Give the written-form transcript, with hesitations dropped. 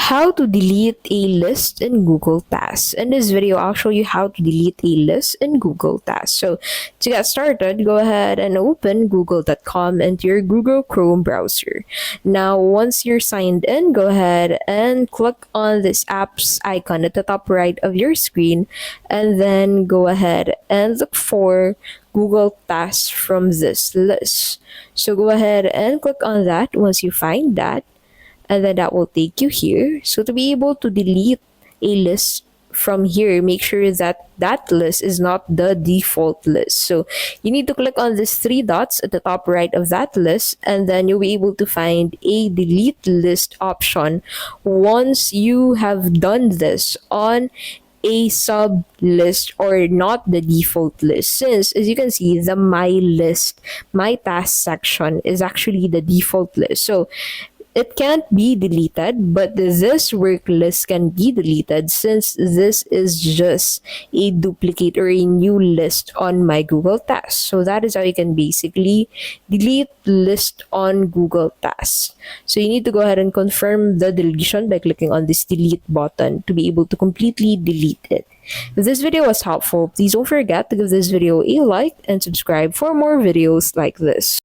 how to delete a list in Google Tasks. In this video, I'll show you how to delete a list in Google Tasks. So to get started, go ahead and open google.com into your Google Chrome browser. Now, once you're signed in, go ahead and click on this apps icon at the top right of your screen, and then go ahead and look for Google Tasks from this list. So go ahead and click on that once you find that, and then that will take you here. So to be able to delete a list from here, make sure that that list is not the default list. So you need to click on these three dots at the top right of that list, and then you'll be able to find a delete list option once you have done this on a sub list or not the default list, since as you can see, the my task section is actually the default list. So it can't be deleted, but this work list can be deleted since this is just a duplicate or a new list on my Google Tasks. So that is how you can basically delete list on Google Tasks. So you need to go ahead and confirm the deletion by clicking on this delete button to be able to completely delete it. If this video was helpful, please don't forget to give this video a like and subscribe for more videos like this.